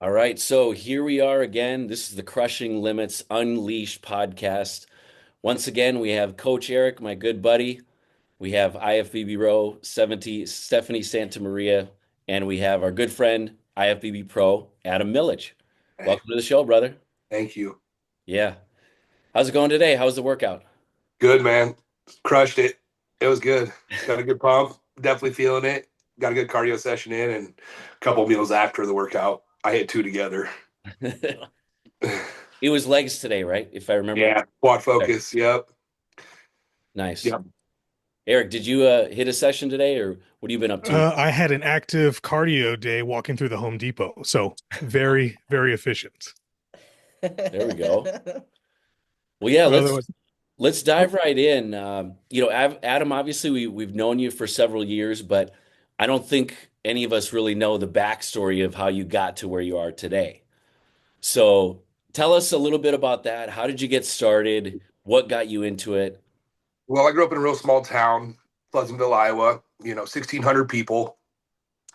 All right, so here we are again. This is the Crushing Limits Unleashed podcast. Once again, we have Coach Eric, my good buddy. We have IFBB Row 70, Stephanie Santa Maria, and we have our good friend, IFBB Pro, Adam Milledge. Hey, Welcome to the show, brother. thank you. Yeah. How's it going today? How's the workout? Good, man. Crushed it. It was good. Got a good pump. Definitely feeling it. Got a good cardio session in and a couple meals after the workout. I hit two together. It was legs today, right? If I remember. Yeah. Quad Okay. focus. Yep. Nice. Yep. Eric, did you hit a session today or what have you been up to? I had an active cardio day walking through the Home Depot, so very, very efficient. There we go. Well, yeah, But let's otherwise, Let's oh, dive right in. Adam, obviously we've known you for several years, but I don't think any of us really know the backstory of how you got to where you are today. So tell us a little bit about that. How did you get started? What got you into it? Well, I grew up in a real small town, Pleasantville, Iowa, 1,600 people.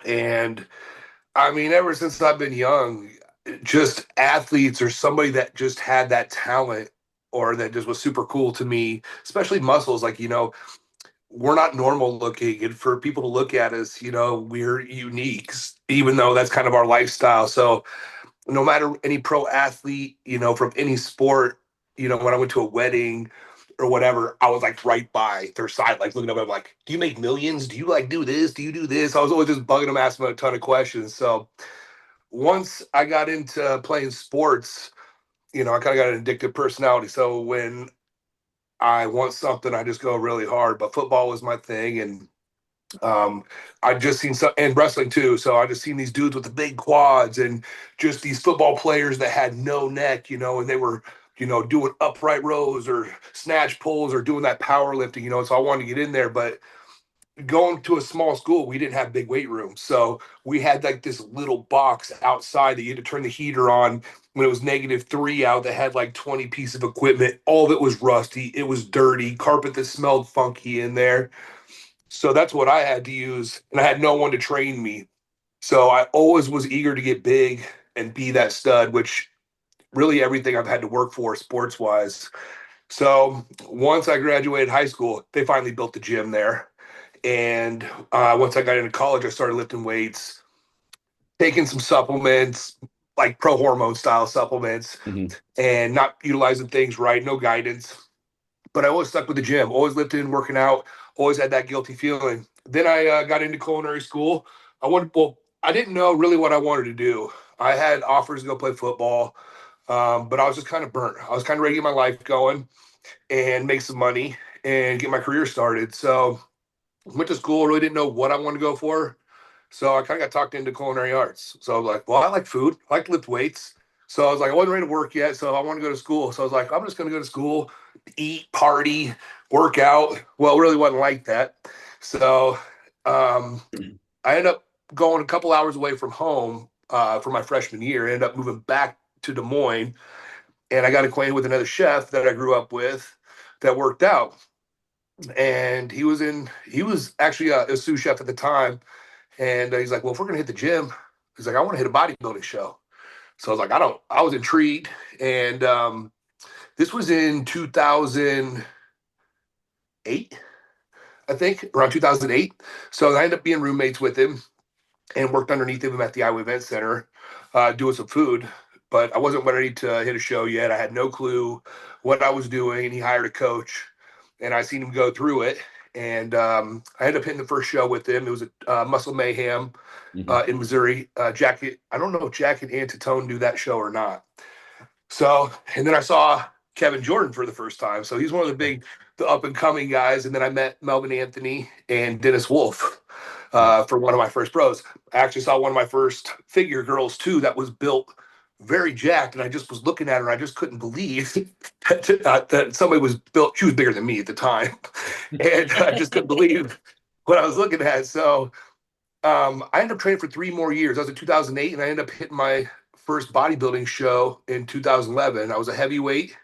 And I mean, ever since I've been young, just athletes or somebody that just had that talent or that just was super cool to me, especially muscles. Like, we're not normal looking. And for people to look at us, we're unique, even though that's kind of our lifestyle. So, no matter any pro athlete, from any sport, when I went to a wedding or whatever, I was like right by their side, like looking up. I'm like, do you make millions? Do you like do this? Do you do this? I was always just bugging them, asking them a ton of questions. So, once I got into playing sports, I kind of got an addictive personality. So when I want something, I just go really hard. But football was my thing, and um, I just seen some and wrestling too. So I just seen these dudes with the big quads and just these football players that had no neck, and they were, doing upright rows or snatch pulls or doing that powerlifting, So I wanted to get in there, but going to a small school, we didn't have big weight rooms. So we had like this little box outside that you had to turn the heater on when it was -3 out that had like 20 pieces of equipment. All of it was rusty. It was dirty, carpet that smelled funky in there. So that's what I had to use. And I had no one to train me. So I always was eager to get big and be that stud, which really everything I've had to work for sports wise. So once I graduated high school, they finally built the gym there. And once I got into college, I started lifting weights, taking some supplements, like pro hormone style supplements, Mhm. and not utilizing things right, no guidance. But I always stuck with the gym, always lifting, working out, always had that guilty feeling. Then I got into culinary school. I didn't know really what I wanted to do. I had offers to go play football, but I was just kind of burnt. I was kind of ready to get my life going and make some money and get my career started. So went to school, really didn't know what I wanted to go for. So I kind of got talked into culinary arts. So I was like, well, I like food. I like to lift weights. So I was like, I wasn't ready to work yet. So I want to go to school. So I was like, I'm just going to go to school, eat, party, work out. Well, it really wasn't like that. So um, I ended up going a couple hours away from home for my freshman year. I ended up moving back to Des Moines. And I got acquainted with another chef that I grew up with that worked out. And he was actually a sous chef at the time. And he's like, well, if we're gonna hit the gym, he's like, I want to hit a bodybuilding show. So I was like, I was intrigued. And this was in 2008, I think, around 2008. So I ended up being roommates with him and worked underneath him at the Iowa Event Center, doing some food. But I wasn't ready to hit a show yet. I had no clue what I was doing, and he hired a coach, and I seen him go through it. And I ended up hitting the first show with him. It was a Muscle Mayhem Mhm. in Missouri. I don't know if Jack and Antitone do that show or not. So, and then I saw Kevin Jordan for the first time. So he's one of the up and coming guys. And then I met Melvin Anthony and Dennis Wolf Nice. for one of my first pros. I actually saw one of my first figure girls too that was built very jacked, and I just was looking at her. And I just couldn't believe that somebody was built. She was bigger than me at the time, and I just couldn't believe what I was looking at. So I ended up training for 3 more years. I was in 2008, and I ended up hitting my first bodybuilding show in 2011. I was a heavyweight,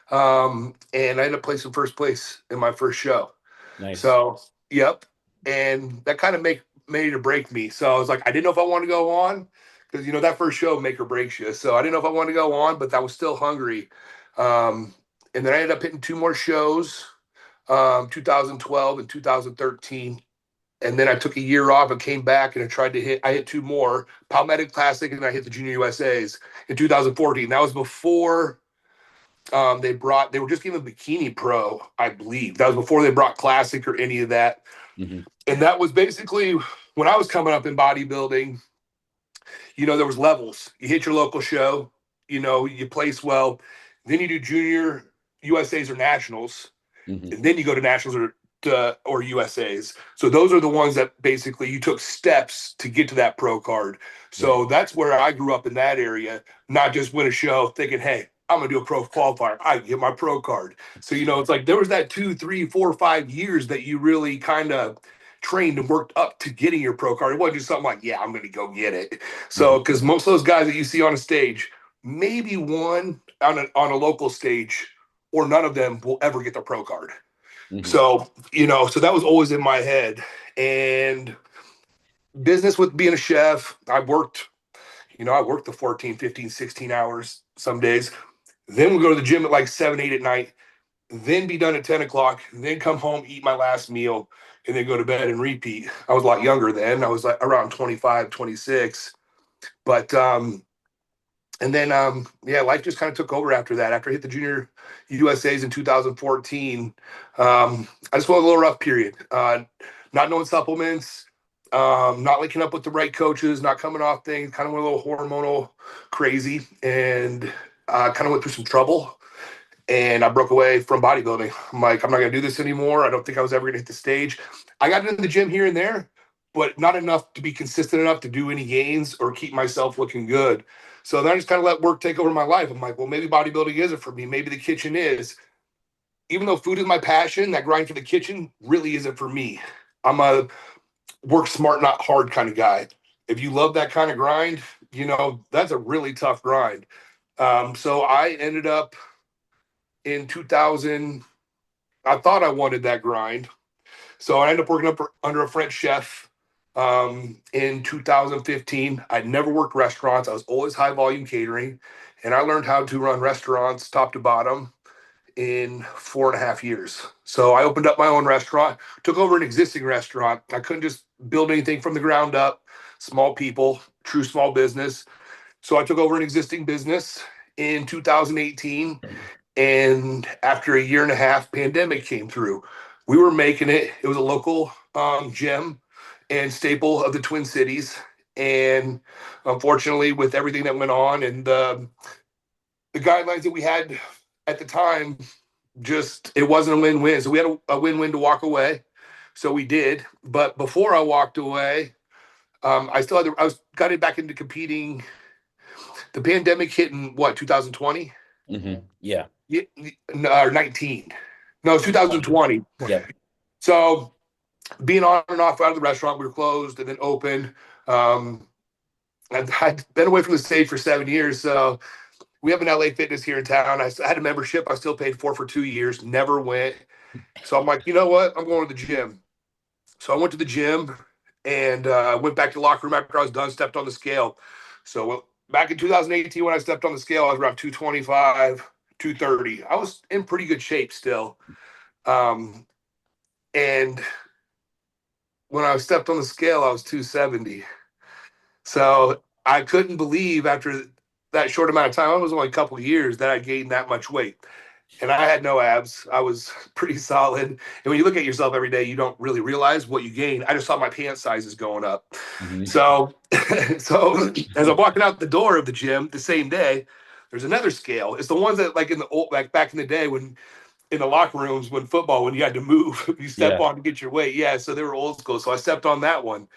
and I ended up placing first place in my first show. Nice. So, yep. And that kind of made it or break me. So I was like, I didn't know if I wanted to go on because that first show make or breaks you. So I didn't know if I wanted to go on, but I was still hungry. And then I ended up hitting 2 more shows, 2012 and 2013. And then I took a year off and came back and I hit 2 more, Palmetto Classic, and I hit the Junior USAs in 2014. That was before they were just giving Bikini Pro, I believe. That was before they brought Classic or any of that. Mm-hmm. And that was basically when I was coming up in bodybuilding. There was levels. You hit your local show, you place well, then you do Junior USAs or Nationals, Mm-hmm. and then you go to Nationals or USAs. So those are the ones that basically you took steps to get to that pro card. So that's where I grew up in that area, not just win a show thinking, hey, I'm gonna do a pro qualifier. I get my pro card. So it's like there was that 2, 3, 4, 5 years that you really kind of trained and worked up to getting your pro card. It wasn't just something like, yeah, I'm gonna go get it. So because most of those guys that you see on a stage, maybe one on a local stage, or none of them will ever get their pro card. Mm-hmm. So, so that was always in my head. And business with being a chef, I worked the 14, 15, 16 hours some days. Then we go to the gym at like 7, 8 at night, then be done at 10 o'clock, then come home, eat my last meal, and then go to bed and repeat. I was a lot younger then. I was like around 25, 26. But, and then, life just kind of took over after that. After I hit the Junior USAs in 2014, I just went a little rough period. Not knowing supplements, not linking up with the right coaches, not coming off things, kind of went a little hormonal crazy, and kind of went through some trouble. And I broke away from bodybuilding. I'm like, I'm not going to do this anymore. I don't think I was ever going to hit the stage. I got into the gym here and there, but not enough to be consistent enough to do any gains or keep myself looking good. So then I just kind of let work take over my life. I'm like, well, maybe bodybuilding isn't for me. Maybe the kitchen is. Even though food is my passion, that grind for the kitchen really isn't for me. I'm a work smart, not hard kind of guy. If you love that kind of grind, that's a really tough grind. So I ended up in 2000, I thought I wanted that grind. So I ended up working under a French chef in 2015. I'd never worked restaurants. I was always high volume catering. And I learned how to run restaurants top to bottom in 4.5 years. So I opened up my own restaurant, took over an existing restaurant. I couldn't just build anything from the ground up. Small people, true small business. So I took over an existing business in 2018. And after a year and a half, pandemic came through. We were making it. It was a local gym and staple of the Twin Cities. And unfortunately, with everything that went on and the guidelines that we had at the time, just it wasn't a win-win. So we had a win-win to walk away. So we did. But before I walked away, I got back into competing. The pandemic hit in 2020? Mm-hmm. Yeah. Or 19. No, it's 2020. Yeah. So being on and off out of the restaurant, we were closed and then open. I'd been away from the stage for 7 years. So we have an LA Fitness here in town. I had a membership. I still paid for 2 years, never went. So I'm like, you know what? I'm going to the gym. So I went to the gym and went back to the locker room after I was done, stepped on the scale. So back in 2018, when I stepped on the scale, I was around 225, 230. I was in pretty good shape still. And when I stepped on the scale, I was 270. So I couldn't believe after that short amount of time, it was only a couple of years, that I gained that much weight. And I had no abs. I was pretty solid. And when you look at yourself every day, you don't really realize what you gain. I just saw my pant sizes going up. Mm-hmm. So as I'm walking out the door of the gym the same day, there's another scale. It's the ones that like back in the day when in the locker rooms when you had to move, you step on to get your weight. Yeah, so they were old school. So I stepped on that one.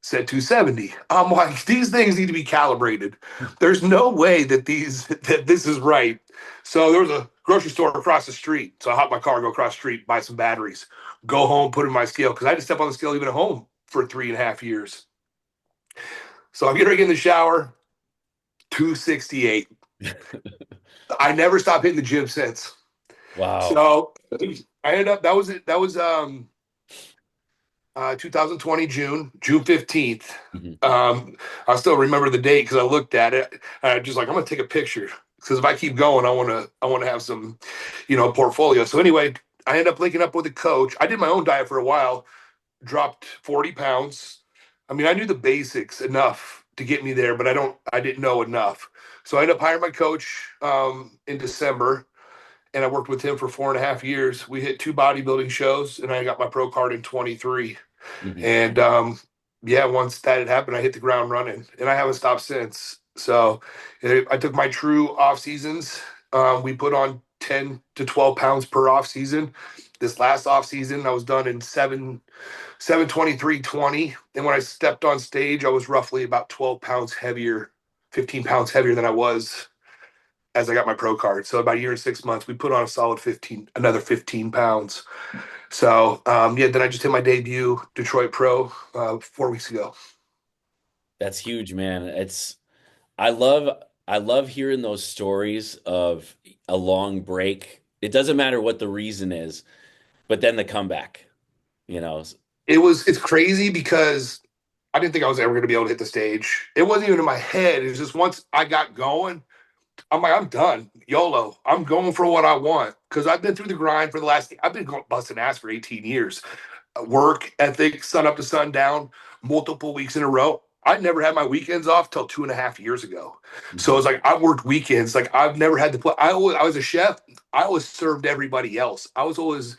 Said 270. I'm like, these things need to be calibrated. There's no way that this is right. So there was a grocery store across the street. So I hop my car, go across the street, buy some batteries, go home, put in my scale, because I had to step on the scale even at home for 3.5 years. So I'm getting ready to get in the shower, 268. I never stopped hitting the gym since. Wow. So I ended up, that was 2020, June 15th. Mhm. I still remember the date because I looked at it. And I just like, I'm gonna take a picture because if I keep going, I wanna have some, portfolio. So anyway, I ended up linking up with a coach. I did my own diet for a while, dropped 40 pounds. I mean, I knew the basics enough to get me there, but I didn't know enough. So I ended up hiring my coach in December, and I worked with him for 4.5 years. We hit 2 bodybuilding shows, and I got my pro card in 23. Mhm. And yeah, once that had happened, I hit the ground running, and I haven't stopped since. So I took my true off seasons. We put on 10 to 12 pounds per off season. This last off season, I was done in 723.20. And when I stepped on stage, I was roughly about 12 pounds heavier, 15 pounds heavier than I was as I got my pro card. So about a year and 6 months, we put on a solid 15, another 15 pounds. So yeah, then I just hit my debut Detroit Pro 4 weeks ago. That's huge, man. I love I love hearing those stories of a long break. It doesn't matter what the reason is, but then the comeback, you know. It's crazy because I didn't think I was ever going to be able to hit the stage. It wasn't even in my head. It was just once I got going, I'm like, I'm done. YOLO. I'm going for what I want because I've been through the grind for the last. I've been busting ass for 18 years. Work ethic, sun up to sundown, multiple weeks in a row. I never had my weekends off till 2.5 years ago. So Mhm. it's like I worked weekends. Like I've never had to play. I was a chef. I always served everybody else. I was always,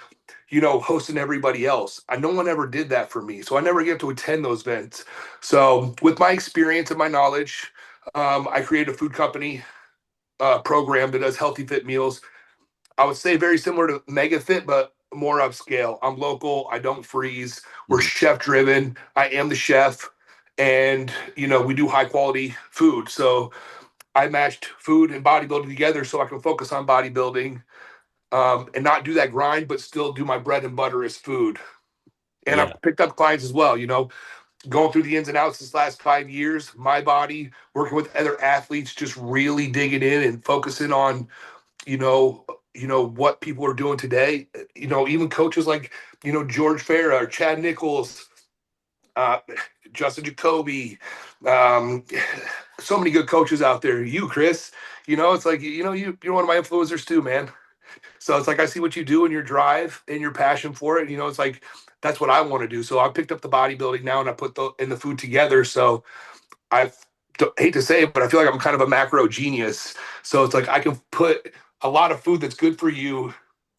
hosting everybody else. No one ever did that for me. So I never get to attend those events. So with my experience and my knowledge, I created a food company program that does healthy fit meals. I would say very similar to Mega Fit, but more upscale. I'm local. I don't freeze. We're Mhm. chef driven. I am the chef, and we do high quality food. So I matched food and bodybuilding together, so I can focus on bodybuilding and not do that grind, but still do my bread and butter as food. And Yeah. I've picked up clients as well. Going through the ins and outs this last 5 years, my body, working with other athletes, just really digging in and focusing on you know, what people are doing today. Even coaches like George Farah, or Chad Nichols, uh, Justin Jacoby, um, so many good coaches out there. You, Chris, it's like you're one of my influencers too, man. So it's like I see what you do and your drive and your passion for it. It's like that's what I want to do. So I picked up the bodybuilding now and I put the food together. So I hate to say it, but I feel like I'm kind of a macro genius. So it's like I can put a lot of food that's good for you,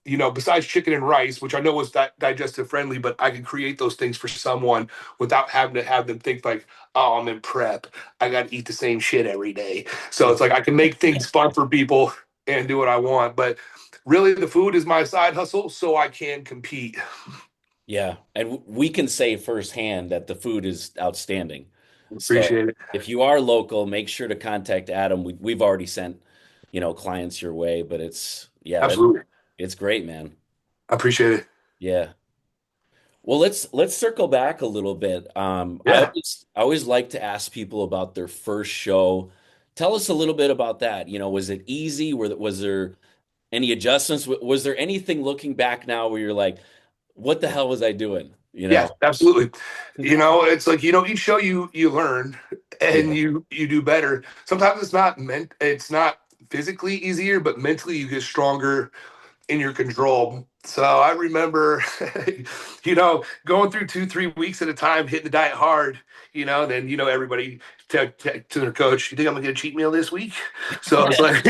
besides chicken and rice, which I know is that digestive friendly, but I can create those things for someone without having to have them think like, oh, I'm in prep. I got to eat the same shit every day. So it's like I can make things fun for people and do what I want. But really, the food is my side hustle, so I can compete. Yeah, and we can say firsthand that the food is outstanding. So Appreciate it. if you are local, make sure to contact Adam. We've already sent, clients your way, but yeah, Absolutely. it's great, man. I appreciate it. Yeah. Well, let's circle back a little bit. Yeah. I always like to ask people about their first show. Tell us a little bit about that. Was it easy? Was there any adjustments? Was there anything looking back now where you're like, what the hell was I doing? Yeah, absolutely. It's like each show you learn and Yeah. you do better. Sometimes it's not physically easier, but mentally you get stronger in your control. So I remember, going through 2, 3 weeks at a time, hitting the diet hard. Then everybody to their coach, "You think I'm gonna get a cheat meal this week?" So it's like,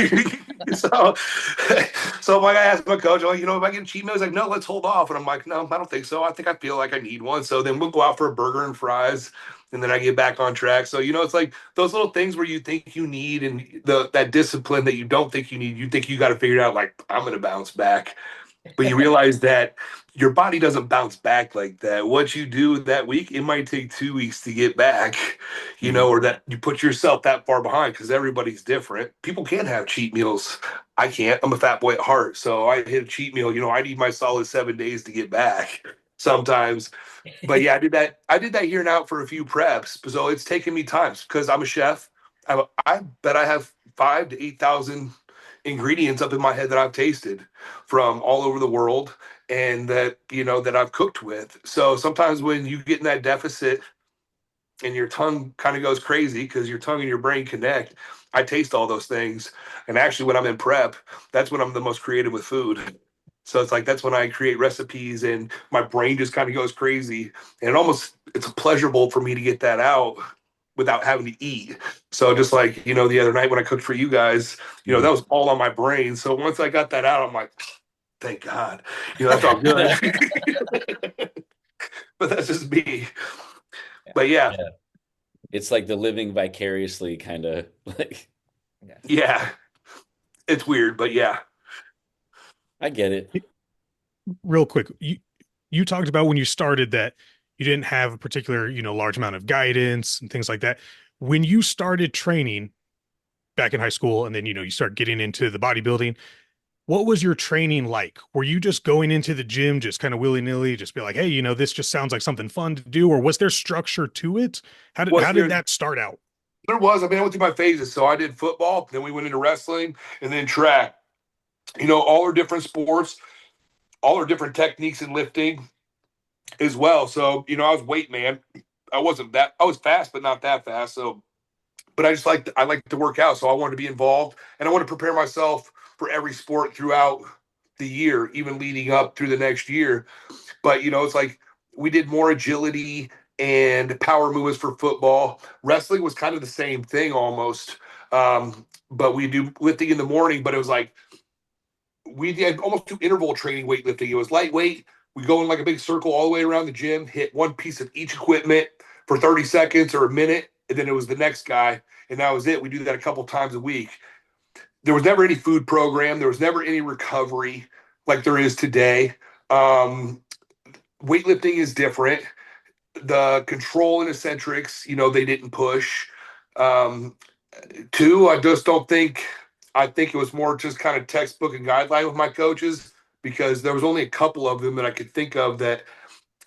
so, so like I asked my coach, I'm like, if I get a cheat meal, he's like, "No, let's hold off." And I'm like, "No, I don't think so. I think I feel like I need one." So then we'll go out for a burger and fries, and then I get back on track. So it's like those little things where you think you need and that discipline that you don't think you need, you think you got to figure it out. Like I'm gonna bounce back, but you realize that your body doesn't bounce back like that. What you do that week, it might take 2 weeks to get back, Mhm. or that you put yourself that far behind because everybody's different. People can have cheat meals. I can't. I'm a fat boy at heart. So I hit a cheat meal. I need my solid 7 days to get back sometimes. But yeah, I did that here and out for a few preps. So it's taken me time because I'm a chef. I bet I have 5 to 8,000 ingredients up in my head that I've tasted from all over the world and that, that I've cooked with. So sometimes when you get in that deficit and your tongue kind of goes crazy because your tongue and your brain connect, I taste all those things. And actually, when I'm in prep, that's when I'm the most creative with food. So it's like that's when I create recipes and my brain just kind of goes crazy. And it's pleasurable for me to get that out without having to eat. So just like, the other night when I cooked for you guys, that Mhm. was all on my brain. So once I got that out, I'm like, thank God, that felt good. But that's just me. But yeah, Yeah. It's like the living vicariously kind of like, yeah, it's weird, but yeah. I get it. Real quick, you talked about when you started that you didn't have a particular, large amount of guidance and things like that. When you started training back in high school and then, you start getting into the bodybuilding, what was your training like? Were you just going into the gym, just kind of willy-nilly, just be like, hey, this just sounds like something fun to do? Or was there structure to it? How did Was how did there that start out? there was, I went through my phases. So I did football, then we went into wrestling and then track. All our different sports, all our different techniques in lifting as well. So, I was weight man. I was fast, but not that fast. So, but I like to work out. So I wanted to be involved and I want to prepare myself for every sport throughout the year, even leading up through the next year. But, it's like we did more agility and power movements for football. Wrestling was kind of the same thing almost. But we do lifting in the morning, but it was like we did almost do interval training weightlifting. It was lightweight. We go in like a big circle all the way around the gym, hit one piece of each equipment for 30 seconds or a minute, and then it was the next guy, and that was it. We do that a couple times a week. There was never any food program. There was never any recovery like there is today. Um, Weightlifting is different. The control and eccentrics, they didn't push. Um, Two, I just don't think. I think it was more just kind of textbook and guideline with my coaches because there was only a couple of them that I could think of that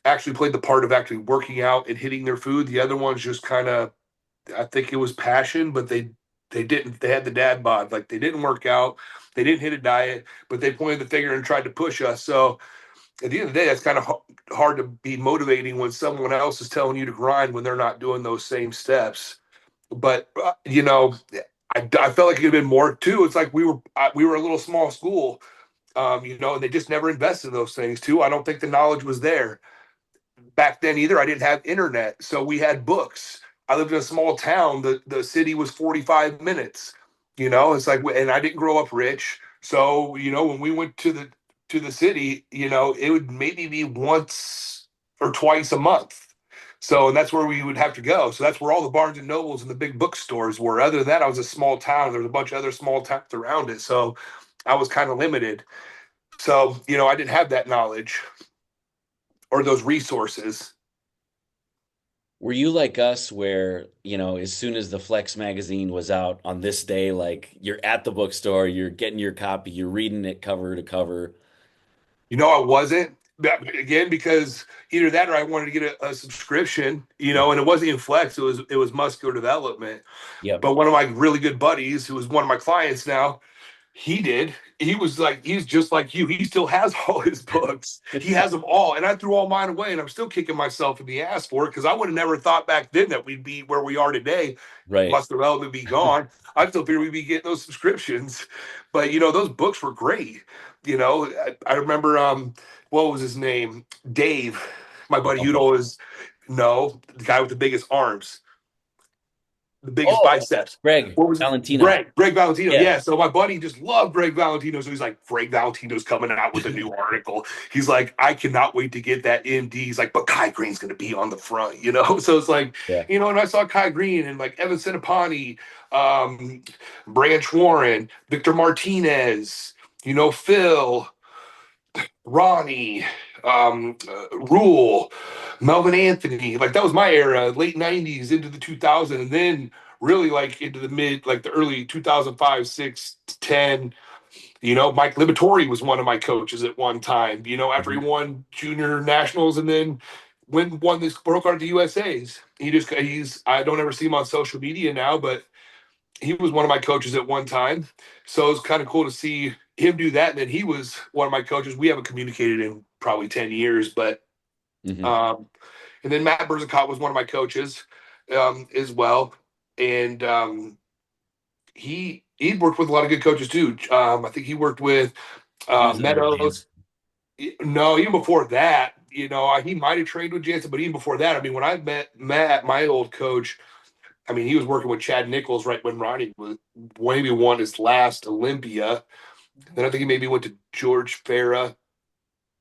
actually played the part of actually working out and hitting their food. The other ones just kind of, I think it was passion, but they didn't. They had the dad bod, like they didn't work out, they didn't hit a diet, but they pointed the finger and tried to push us. So at the end of the day, that's kind of hard to be motivating when someone else is telling you to grind when they're not doing those same steps. But I felt like it could have been more too. It's like we were a little small school, and they just never invested in those things too. I don't think the knowledge was there back then either. I didn't have internet, so we had books. I lived in a small town. The city was 45 minutes. It's like, and I didn't grow up rich, so when we went to the city, it would maybe be once or twice a month. So, and that's where we would have to go. So that's where all the Barnes and Nobles and the big bookstores were. Other than that, I was a small town. There was a bunch of other small towns around it. So I was kind of limited. So, I didn't have that knowledge or those resources. Were you like us where, as soon as the Flex magazine was out on this day, like you're at the bookstore, you're getting your copy, you're reading it cover to cover? I wasn't. Again, because either that or I wanted to get a subscription, Yeah. and it wasn't even Flex, it was muscular development. Yep. But one of my really good buddies, who was one of my clients now, he did. He's just like you. He still has all his books. He has them all. And I threw all mine away. And I'm still kicking myself in the ass for it because I would have never thought back then that we'd be where we are today. Right. Must development be gone. I still figured we'd be getting those subscriptions. But those books were great. I remember what was his name? Dave, my buddy, you'd always know the guy with the biggest arms, the biggest Oh, biceps. Greg What was it? Valentino. Greg Valentino. Yeah. Yeah. So my buddy just loved Greg Valentino. So he's like, Greg Valentino's coming out with a new article. He's like, I cannot wait to get that MD. He's like, but Kai Green's going to be on the front. So it's like, Yeah. and I saw Kai Green and like Evan Sinapani, Branch Warren, Victor Martinez, Phil, Ronnie, Rule, Melvin Anthony. Like that was my era, late 90s into the 2000s. And then really like into the like the early 2005, 6, 10. Mike Liberatore was one of my coaches at one time, after he Mhm. won junior nationals and then won this broke out the USA's. I don't ever see him on social media now, but he was one of my coaches at one time. So it was kind of cool to see him do that. And then he was one of my coaches. We haven't communicated in probably 10 years, but Hmm. um, and then Matt Berzicott was one of my coaches as well. And he worked with a lot of good coaches too. I think he worked with He was under Meadows. Jansen. No, even before that, he might have trained with Jansen, but even before that, I mean, when I met Matt, my old coach, I mean, he was working with Chad Nichols right when Ronnie was maybe won his last Olympia. Then I think he maybe went to George Farah.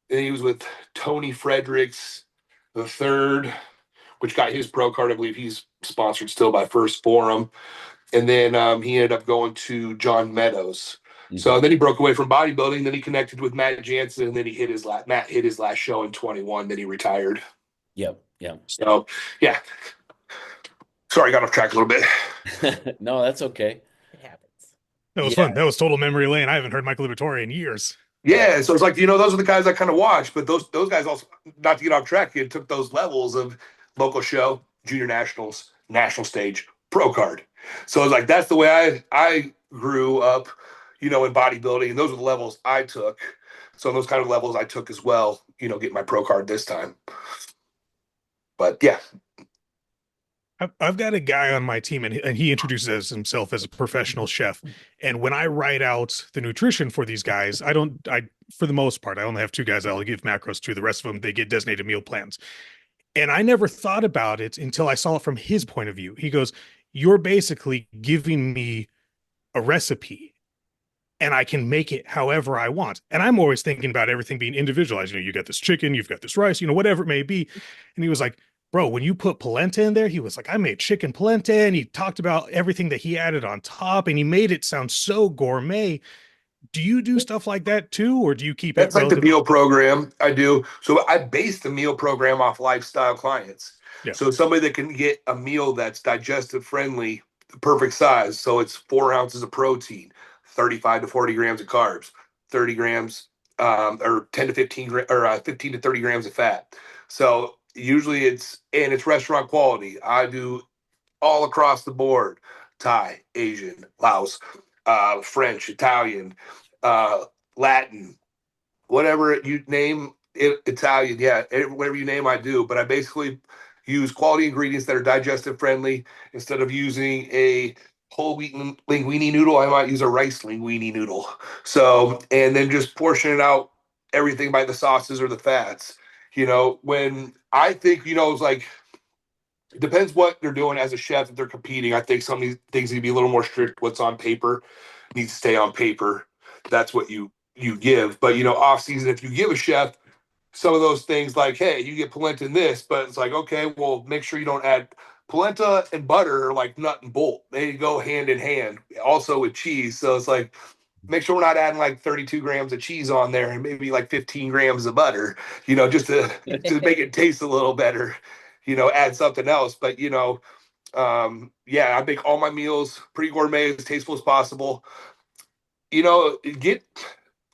Then he was with Tony Fredericks the third, which got his pro card. I believe he's sponsored still by First Forum. And then he ended up going to John Meadows. Hmm. So then he broke away from bodybuilding. Then he connected with Matt Jansen, and then Matt hit his last show in 21. Then he retired. Yep, yep. So yeah, sorry, I got off track a little bit. No, that's okay. It happens. That was fun. Yeah. That was total memory lane. I haven't heard Michael Liberatore in years. Yeah, so it's like those are the guys I kind of watch, but those guys also, not to get off track, it took those levels of local show, junior nationals, national stage, pro card. So it's like that's the way I grew up, in bodybuilding, and those are the levels I took. So those kind of levels I took as well, get my pro card this time. But yeah, I've got a guy on my team, and he introduces himself as a professional chef. And when I write out the nutrition for these guys, for the most part, I only have two guys I'll give macros to. The rest of them, they get designated meal plans. And I never thought about it until I saw it from his point of view. He goes, "You're basically giving me a recipe and I can make it however I want." And I'm always thinking about everything being individualized. You got this chicken, you've got this rice, whatever it may be. And he was like, "Bro, when you put polenta in there," he was like, "I made chicken polenta." And he talked about everything that he added on top, and he made it sound so gourmet. Do you do stuff like that too, or do you keep it that's like the relatively? meal program I do. So I base the meal program off lifestyle clients. Yeah. So somebody that can get a meal that's digestive friendly, the perfect size. So it's 4 ounces of protein, 35 to 40 grams of carbs, 30 grams or 10 to 15 or 15 to 30 grams of fat. So usually it's restaurant quality. I do all across the board: Thai, Asian, Laos, French, Italian, uh, Latin, whatever you name it, Italian, yeah, whatever you name, I do. But I basically use quality ingredients that are digestive friendly. Instead of using a whole wheat linguine noodle, I might use a rice linguine noodle. So, and then just portion it out everything by the sauces or the fats. When I think, it's like, it depends what they're doing as a chef. If they're competing, I think some of these things need to be a little more strict. What's on paper needs to stay on paper. That's what you give. But off season, if you give a chef some of those things, like, hey, you get polenta in this, but it's like, okay, well, make sure you don't add polenta and butter are like nut and bolt. They go hand in hand. Also with cheese, so it's like, make sure we're not adding like 32 grams of cheese on there and maybe like 15 grams of butter, just to make it taste a little better. Add something else. But yeah, I make all my meals pretty gourmet, as tasteful as possible. Get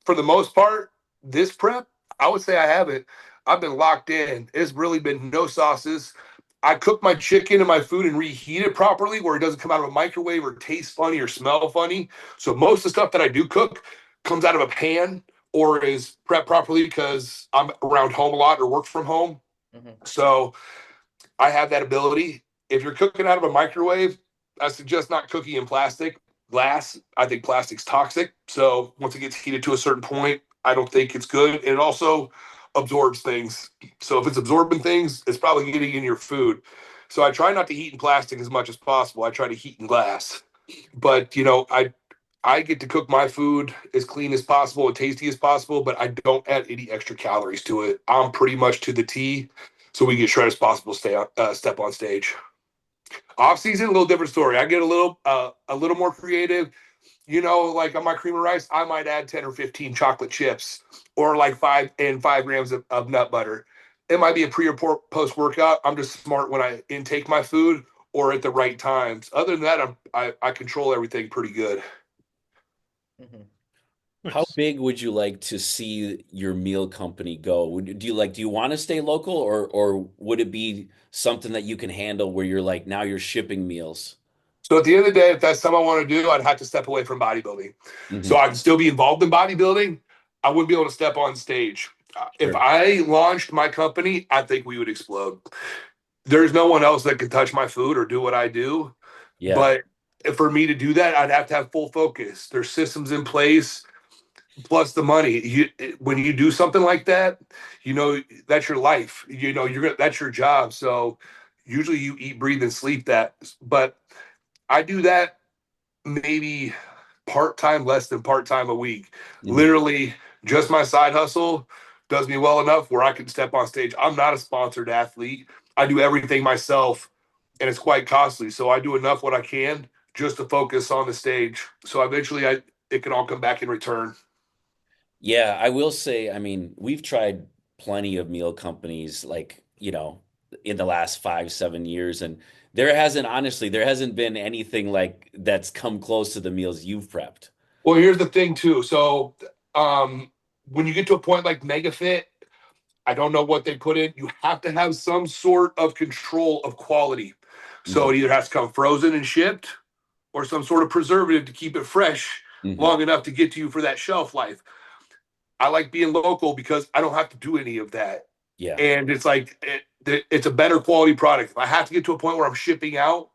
for the most part, this prep, I would say I haven't. I've been locked in. It's really been no sauces. I cook my chicken and my food and reheat it properly where it doesn't come out of a microwave or taste funny or smell funny. So most of the stuff that I do cook comes out of a pan or is prepped properly because I'm around home a lot or work from home. Mm-hmm. So I have that ability. If you're cooking out of a microwave, I suggest not cooking in plastic. Glass, I think plastic's toxic. So once it gets heated to a certain point, I don't think it's good. And it also absorbs things. So if it's absorbing things, it's probably getting in your food. So I try not to heat in plastic as much as possible. I try to heat in glass. But I get to cook my food as clean as possible and tasty as possible, but I don't add any extra calories to it. I'm pretty much to the T, so we get shred as possible. Step on stage. Off season, a little different story. I get a little more creative. Like on my cream of rice, I might add 10 or 15 chocolate chips or like 5 grams of nut butter. It might be a pre or post workout. I'm just smart when I intake my food or at the right times. Other than that, I control everything pretty good. Mm-hmm. How Nice. big would you like to see your meal company go? Do you want to stay local, or would it be something that you can handle where you're like now you're shipping meals? So at the end of the day, if that's something I want to do, I'd have to step away from bodybuilding. So Hmm. I can still be involved in bodybuilding. I wouldn't be able to step on stage. If Sure. I launched my company, I think we would explode. There's no one else that can touch my food or do what I do. Yeah. But for me to do that, I'd have to have full focus. There's systems in place, plus the money. When you do something like that, that's your life. That's your job. So usually you eat, breathe, and sleep that. But I do that maybe part time, less than part time a week. Hmm. Literally, just my side hustle does me well enough where I can step on stage. I'm not a sponsored athlete. I do everything myself, and it's quite costly. So I do enough what I can just to focus on the stage. So eventually, it can all come back in return. Yeah, I will say, I mean, we've tried plenty of meal companies like, in the last 5, 7 years, and there hasn't been anything like that's come close to the meals you've prepped. Well, here's the thing too. So um, when you get to a point like MegaFit, I don't know what they put in. You have to have some sort of control of quality. So Hmm. it either has to come frozen and shipped or some sort of preservative to keep it fresh Hmm. long enough to get to you for that shelf life. I like being local because I don't have to do any of that. Yeah. And it's like, it's a better quality product. If I have to get to a point where I'm shipping out,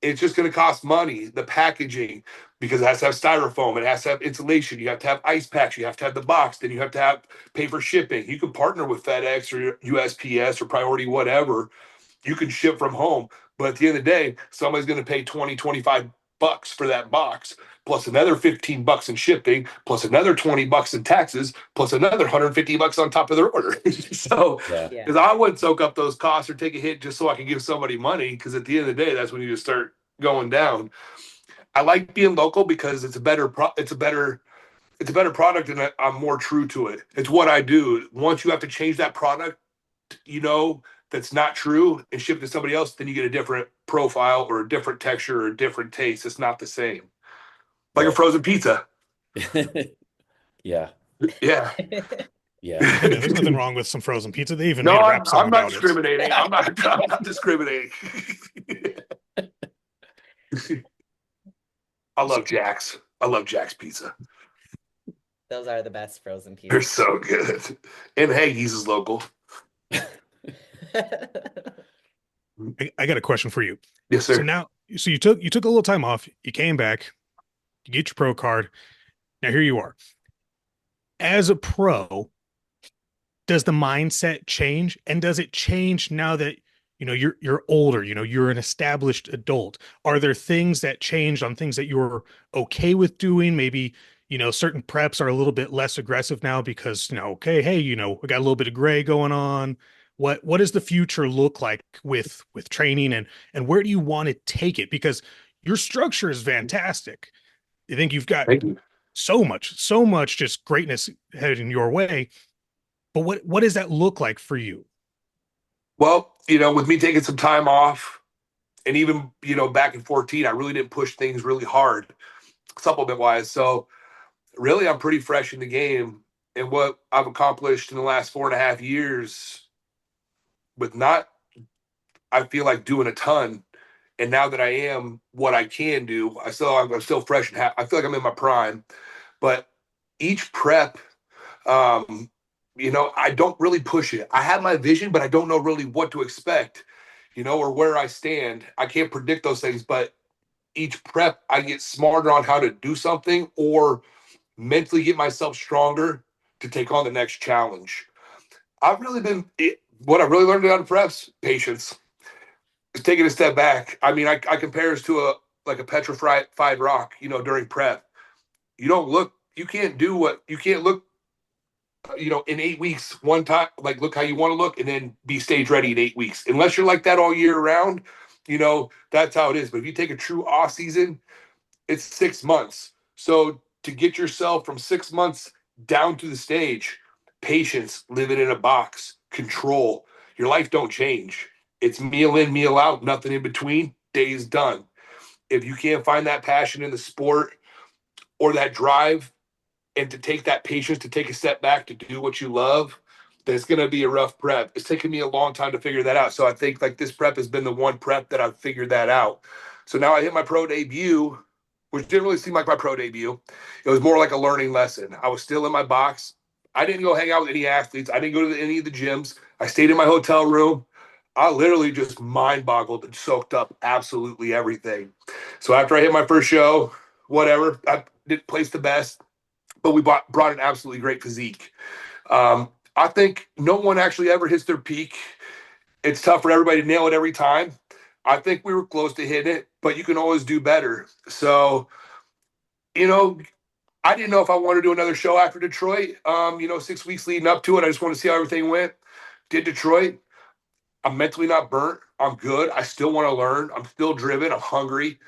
it's just going to cost money, the packaging, because it has to have styrofoam, it has to have insulation, you have to have ice packs, you have to have the box, then you have to have pay for shipping. You can partner with FedEx or USPS or Priority, whatever. You can ship from home, but at the end of the day, somebody's going to pay 20, 25 bucks for that box, plus another 15 bucks in shipping, plus another 20 bucks in taxes, plus another 150 bucks on top of their order. So Yeah. because I wouldn't soak up those costs or take a hit just so I can give somebody money, because at the end of the day, that's when you just start going down. I like being local because it's a better product, and I'm more true to it. It's what I do. Once you have to change that product, you know that's not true, and ship it to somebody else, then you get a different profile or a different texture or a different taste. It's not the same. Like a Right. frozen pizza. Yeah. Yeah. Yeah. Hey man, there's nothing wrong with some frozen pizza. They even No, made a I'm rap song I'm not about it. discriminating. I'm not discriminating. I So, love Jack's. I love Jack's pizza. Those are the best frozen They're pizzas. so good. And Haggis is local. I got a question for you. Yes, So sir. now, so you took a little time off. You came back. You get your pro card. Now here you are. As a pro, does the mindset change? And does it change now that you're older, you're an established adult? Are there things that changed on things that you're okay with doing? Maybe, certain preps are a little bit less aggressive now because, okay, hey, we got a little bit of gray going on. What does the future look like with training, and where do you want to take it? Because your structure is fantastic. I think you've got Thank you. so much just greatness heading your way. But what does that look like for you? Well, with me taking some time off, and even, back in 14, I really didn't push things really hard supplement wise. So really, I'm pretty fresh in the game. And what I've accomplished in the last 4.5 years with not, I feel like, doing a ton. And now that I am what I can do, I'm still fresh and I feel like I'm in my prime. But each prep, um, I don't really push it. I have my vision, but I don't know really what to expect, or where I stand. I can't predict those things, but each prep I get smarter on how to do something or mentally get myself stronger to take on the next challenge. I've really been what I really learned out of preps, patience. Just taking a step back. I mean, I compare us to a petrified rock, during prep. You can't do what you can't look, in 8 weeks one time, like look how you want to look and then be stage ready in 8 weeks. Unless you're like that all year round, that's how it is. But if you take a true off season, it's 6 months. So to get yourself from 6 months down to the stage, patience, living in a box, control. Your life don't change. It's meal in, meal out, nothing in between. Day's done. If you can't find that passion in the sport or that drive, and to take that patience to take a step back to do what you love, then it's going to be a rough prep. It's taken me a long time to figure that out. So I think like this prep has been the one prep that I've figured that out. So now I hit my pro debut, which didn't really seem like my pro debut. It was more like a learning lesson. I was still in my box. I didn't go hang out with any athletes. I didn't go to any of the gyms. I stayed in my hotel room. I literally just mind boggled and soaked up absolutely everything. So after I hit my first show, whatever, I didn't place the best, but we brought an absolutely great physique. I think no one actually ever hits their peak. It's tough for everybody to nail it every time. I think we were close to hitting it, but you can always do better. So, you know, I didn't know if I wanted to do another show after Detroit. 6 weeks leading up to it, I just wanted to see how everything went. Did Detroit. I'm mentally not burnt. I'm good. I still want to learn. I'm still driven. I'm hungry.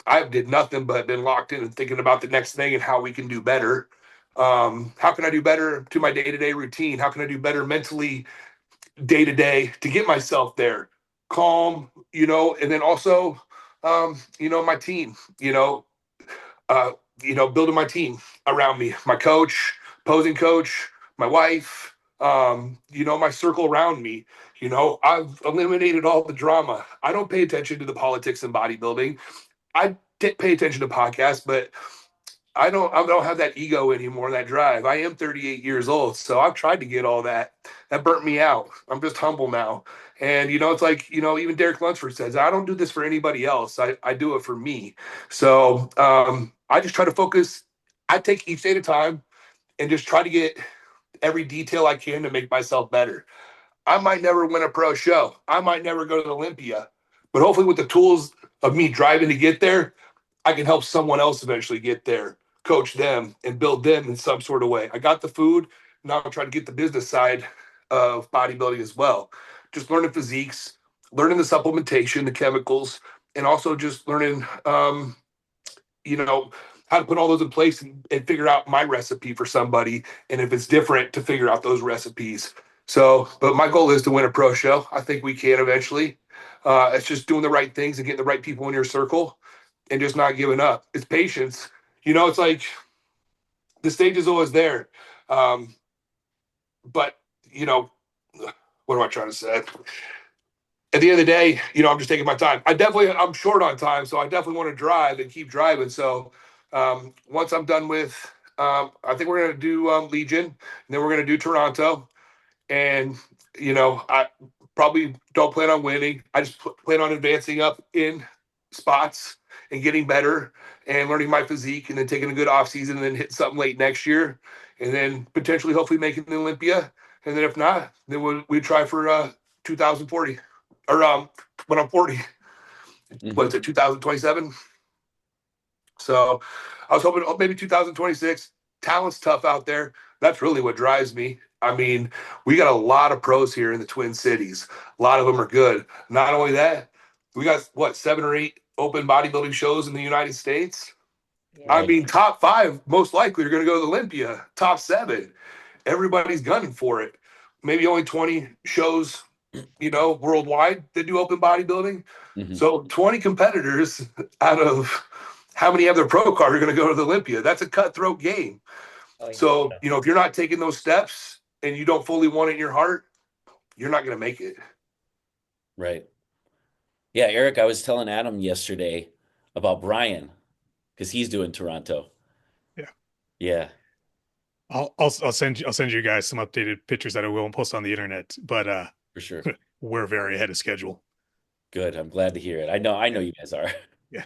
I did nothing but been locked in and thinking about the next thing and how we can do better. How can I do better to my day-to-day routine? How can I do better mentally day-to-day to get myself there? Calm, and then also, my team, building my team around me, my coach, posing coach, my wife, my circle around me. I've eliminated all the drama. I don't pay attention to the politics in bodybuilding. I pay attention to podcasts, but I don't have that ego anymore, that drive. I am 38 years old, so I've tried to get all that. That burnt me out. I'm just humble now. And it's like, even Derek Lunsford says, I don't do this for anybody else. I do it for me. So I just try to focus. I take each day at a time and just try to get every detail I can to make myself better. I might never win a pro show. I might never go to Olympia, but hopefully with the tools of me driving to get there, I can help someone else eventually get there, coach them and build them in some sort of way. I got the food. Now I'm trying to get the business side of bodybuilding as well. Just learning physiques, learning the supplementation, the chemicals, and also just learning, how to put all those in place and figure out my recipe for somebody. And if it's different, to figure out those recipes. So, but my goal is to win a pro show. I think we can eventually. It's just doing the right things and getting the right people in your circle and just not giving up. It's patience. It's like the stage is always there. But, what am I trying to say? At the end of the day, I'm just taking my time. I'm short on time, so I definitely want to drive and keep driving. So once I'm done with, I think we're going to do Legion, and then we're going to do Toronto. And, I probably don't plan on winning. I just plan on advancing up in spots and getting better and learning my physique and then taking a good off season and then hit something late next year and then potentially hopefully making the Olympia. And then if not, then we try for 2040 or when I'm 40. What is it, 2027? So I was hoping maybe 2026. Talent's tough out there. That's really what drives me. I mean, we got a lot of pros here in the Twin Cities. A lot of them are good. Not only that, we got 7 or 8 open bodybuilding shows in the United States. Yeah. I mean, top 5 most likely are going to go to Olympia. Top 7, everybody's gunning for it. Maybe only 20 shows, worldwide that do open bodybuilding. Mm-hmm. So 20 competitors out of how many have their pro card are going to go to the Olympia? That's a cutthroat game. Oh, yeah. So, if you're not taking those steps and you don't fully want it in your heart, you're not going to make it. Right. Yeah, Eric, I was telling Adam yesterday about Brian because he's doing Toronto. Yeah. Yeah. I'll send you guys some updated pictures that I will post on the internet, but For sure. we're very ahead of schedule. Good. I'm glad to hear it. I know you guys are. Yeah.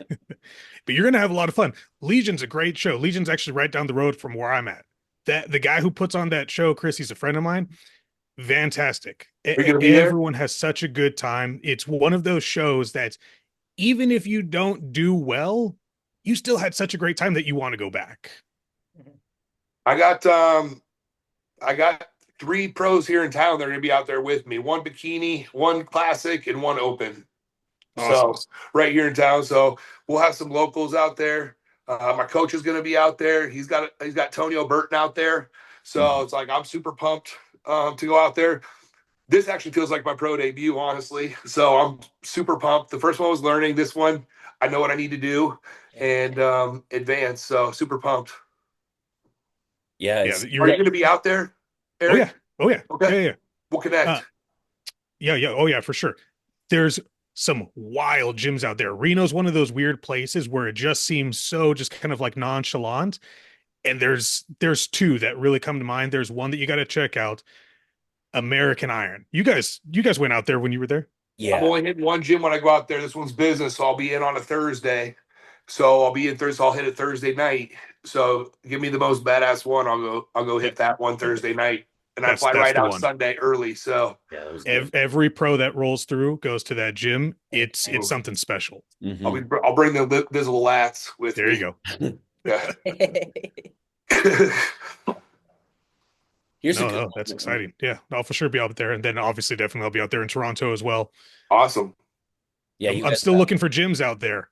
But you're gonna have a lot of fun. Legion's a great show. Legion's actually right down the road from where I'm at. The guy who puts on that show, Chris, he's a friend of mine. Fantastic. Everyone has such a good time. It's one of those shows that even if you don't do well, you still had such a great time that you want to go back. I got 3 pros here in town that are going to be out there with me. 1 bikini, 1 classic, and 1 open. Awesome. So right here in town. So we'll have some locals out there. My coach is going to be out there. He's got Tonio Burton out there. So It's like I'm super pumped to go out there. This actually feels like my pro debut, honestly. So I'm super pumped. The first one was learning. This one, I know what I need to do and advance. So super pumped. Yeah. Are you going to be out there, Eric? Oh yeah. Okay. Yeah. We'll connect. Yeah. Oh yeah, for sure. There's some wild gyms out there. Reno's one of those weird places where it just seems so just kind of like nonchalant. And there's two that really come to mind. There's one that you got to check out, American Iron. You guys went out there when you were there? I'm Yeah. only hitting one gym when I go out there. This one's business, so I'll be in on a Thursday. So I'll be in Thursday. I'll hit it Thursday night. So give me the most badass one. I'll go hit that one Thursday night, and I fly That's right the out one. Sunday early. So Yeah, that was good. Every pro that rolls through goes to that gym. It's something special. Mhm. I'll bring the visible lats with There me. you go. Yeah. Here's a No, good that's one. exciting. Yeah, I'll for sure be out there, and then obviously definitely I'll be out there in Toronto as well. Awesome. Yeah, I'm still looking for gyms out there.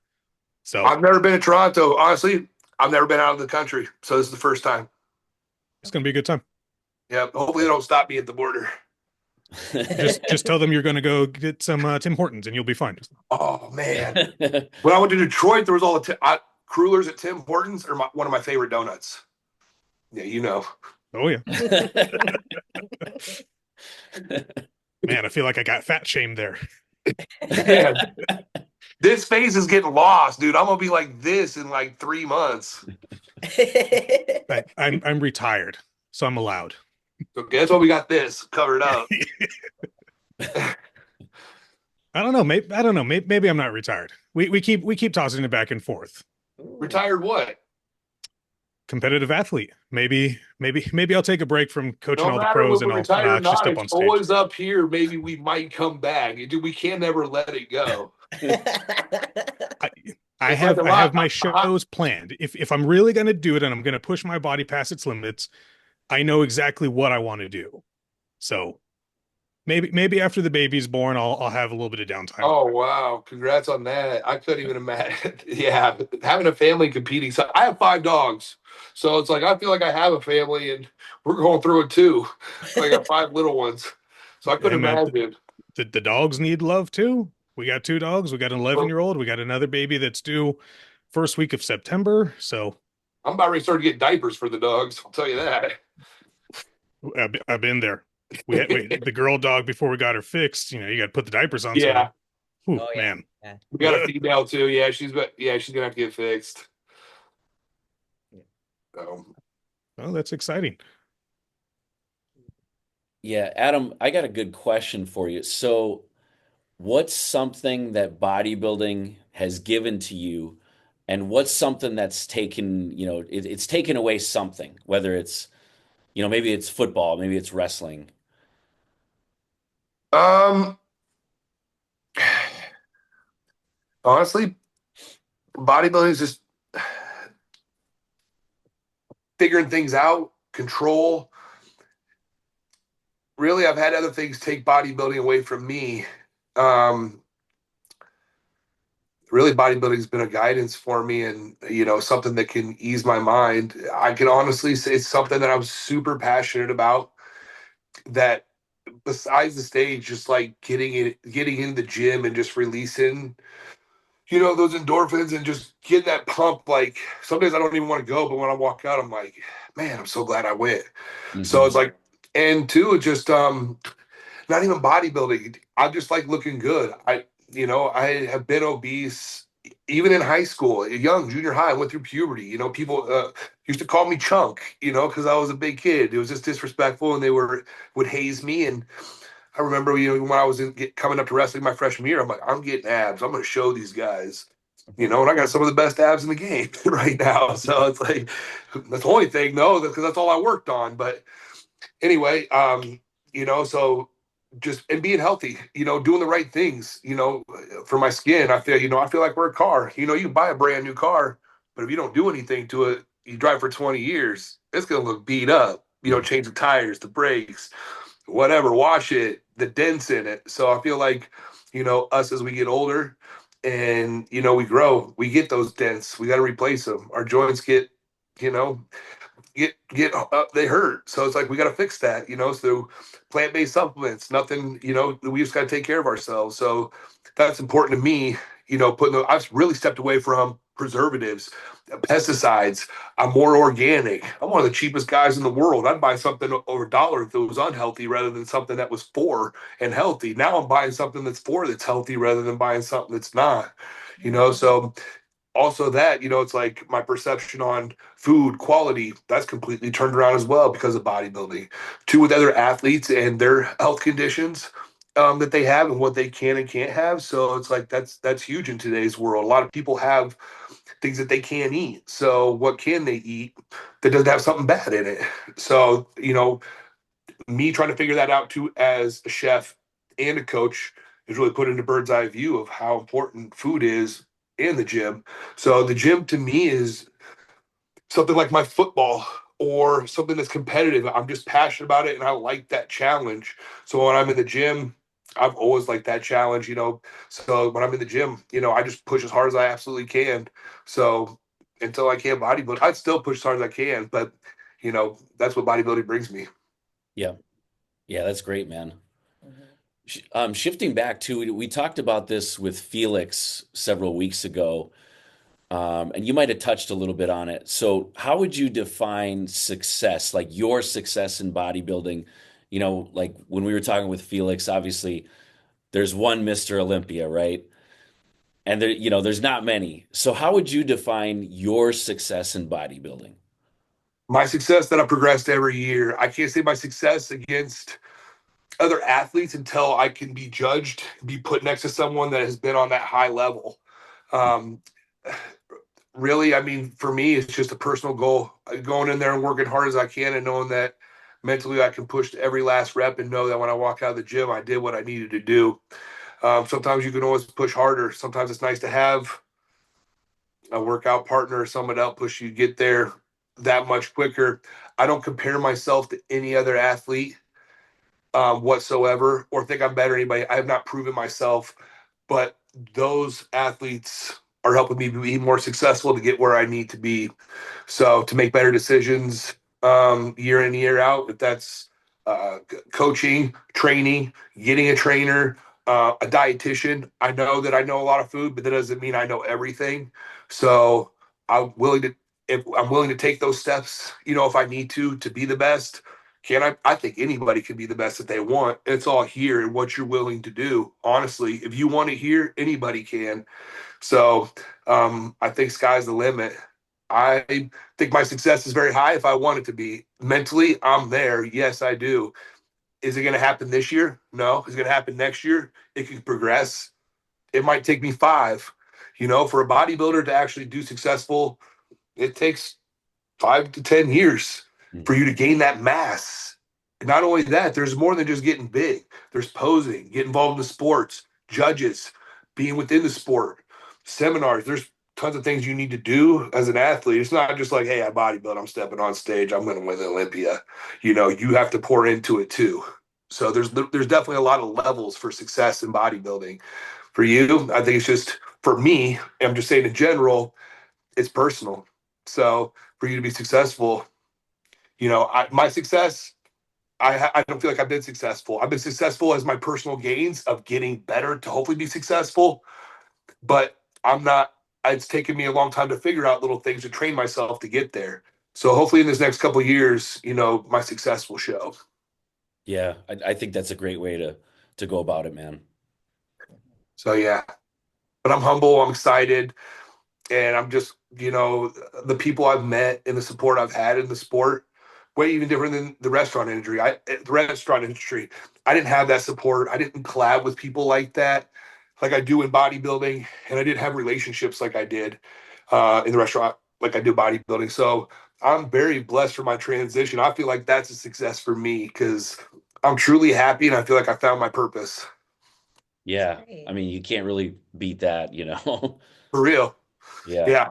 So I've never been to Toronto. Honestly, I've never been out of the country. So this is the first time. it's gonna be a good time. Yeah. Hopefully they don't stop me at the border. Just tell them you're gonna go get some Tim Hortons, and you'll be fine. Oh man. When I went to Detroit, there was all the crullers at Tim Hortons are one of my favorite donuts. Yeah, you know. Oh yeah, man, I feel like I got fat shamed there. Man, this face is getting lost, dude. I'm gonna be like this in like 3 months. I'm retired, so I'm allowed. So guess what? We got this covered up. I don't know. Maybe I'm not retired. We keep tossing it back and forth. Retired what? Competitive athlete. Maybe I'll take a break from coaching No all the matter pros when and we're I'll retired or actually not, step on it's stage. always up here. Maybe we might come back. Dude, we can't never let it go. I have my shows planned. If I'm really going to do it and I'm going to push my body past its limits, I know exactly what I want to do. So maybe after the baby's born, I'll have a little bit of downtime. Oh wow! Congrats on that. I couldn't even imagine. Yeah, having a family competing. So I have 5 dogs, so it's like I feel like I have a family, and we're going through it too. I got 5 little ones, so I couldn't imagine. The dogs need love too. We got 2 dogs. We got an 11-year-old. We got another baby that's due first week of September. So I'm about ready to start getting diapers for the dogs. I'll tell you that. I've been there. We had the girl dog before we got her fixed. You got to put the diapers on. Yeah. So, Oh, yeah. man. Yeah. We got a female too. Yeah, she's gonna have to get fixed. So. Oh, that's exciting. Yeah, Adam, I got a good question for you. So, what's something that bodybuilding has given to you, and what's something that's taken, it's taken away something, whether it's, maybe it's football, maybe it's wrestling. Honestly, bodybuilding is just figuring things out, control. Really, I've had other things take bodybuilding away from me. Really, bodybuilding's been a guidance for me, and something that can ease my mind. I can honestly say it's something that I'm super passionate about. That besides the stage, just like getting in the gym and just releasing, those endorphins and just getting that pump. Like some days I don't even want to go, but when I walk out, I'm like, man, I'm so glad I went. Mm-hmm. So it's like, and two, it's just not even bodybuilding. I just like looking good. I have been obese even in high school, young junior high. I went through puberty. People used to call me chunk, because I was a big kid. It was just disrespectful, and they would haze me. And I remember, when I was coming up to wrestling my freshman year, I'm like, I'm getting abs. I'm going to show these guys, and I got some of the best abs in the game right now. So it's like, that's the only thing, though, because that's all I worked on. But anyway, so just, and being healthy, doing the right things, for my skin. I feel like we're a car. You can buy a brand new car, but if you don't do anything to it, you drive for 20 years, it's going to look beat up. Change the tires, the brakes, whatever, wash it, the dents in it. So I feel like, us as we get older and, we grow, we get those dents. We got to replace them. Our joints get they hurt. So it's like, we got to fix that, so plant-based supplements, nothing, we just got to take care of ourselves. So that's important to me, I've really stepped away from preservatives, pesticides. I'm more organic. I'm one of the cheapest guys in the world. I'd buy something over $1 if it was unhealthy rather than something that was for and healthy. Now I'm buying something that's for that's healthy rather than buying something that's not. So also that, it's like my perception on food quality, that's completely turned around as well because of bodybuilding. Two, with other athletes and their health conditions that they have and what they can and can't have. So it's like that's huge in today's world. A lot of people have things that they can't eat. So what can they eat that doesn't have something bad in it? So, me trying to figure that out too as a chef and a coach is really put into bird's eye view of how important food is in the gym. So the gym to me is something like my football or something that's competitive. I'm just passionate about it and I like that challenge. So when I'm in the gym, I've always liked that challenge. So when I'm in the gym, I just push as hard as I absolutely can. So until I can't bodybuild, I'd still push as hard as I can, but that's what bodybuilding brings me. Yeah. Yeah, that's great, man. Shifting back to, we talked about this with Felix several weeks ago, and you might have touched a little bit on it. So, how would you define success, like your success in bodybuilding? Like when we were talking with Felix, obviously there's one Mr. Olympia, right? And there's not many. So, how would you define your success in bodybuilding? My success that I progressed every year. I can't say my success against other athletes until I can be judged, be put next to someone that has been on that high level. Um, Really, I mean, for me, it's just a personal goal. Going in there and working hard as I can and knowing that mentally I can push every last rep and know that when I walk out of the gym, I did what I needed to do. Sometimes you can always push harder. Sometimes it's nice to have a workout partner or someone else push you to get there that much quicker. I don't compare myself to any other athlete whatsoever or think I'm better than anybody. I have not proven myself, but those athletes are helping me be more successful to get where I need to be. So to make better decisions year in, year out, if that's coaching, training, getting a trainer, a dietitian. I know that I know a lot of food, but that doesn't mean I know everything. So I'm willing to, if I'm willing to take those steps, if I need to be the best. Can I think anybody can be the best that they want. It's all here and what you're willing to do. Honestly, if you want it here, anybody can. So I think sky's the limit. I think my success is very high if I want it to be. Mentally, I'm there. Yes, I do. Is it going to happen this year? No. Is it going to happen next year? It can progress. It might take me 5. For a bodybuilder to actually do successful, it takes 5 to 10 years for you to gain that mass. Not only that, there's more than just getting big. There's posing, get involved in the sports, judges, being within the sport, seminars. There's tons of things you need to do as an athlete. It's not just like, hey, I bodybuild, I'm stepping on stage, I'm going to win the Olympia. You have to pour into it too. So there's definitely a lot of levels for success in bodybuilding. For you, I think it's just, for me, I'm just saying in general, it's personal. So for you to be successful, my success, I don't feel like I've been successful. I've been successful as my personal gains of getting better to hopefully be successful, but I'm not. It's taken me a long time to figure out little things to train myself to get there. So hopefully in this next couple of years, my success will show. Yeah, I think that's a great way to go about it, man. So yeah, but I'm humble. I'm excited. And I'm just, the people I've met and the support I've had in the sport, way even different than the restaurant industry. I didn't have that support. I didn't collab with people like that, like I do in bodybuilding, and I didn't have relationships like I did in the restaurant, like I do bodybuilding. So I'm very blessed for my transition. I feel like that's a success for me because I'm truly happy and I feel like I found my purpose. Yeah, Great. I mean, you can't really beat that. For real. Yeah. Yeah.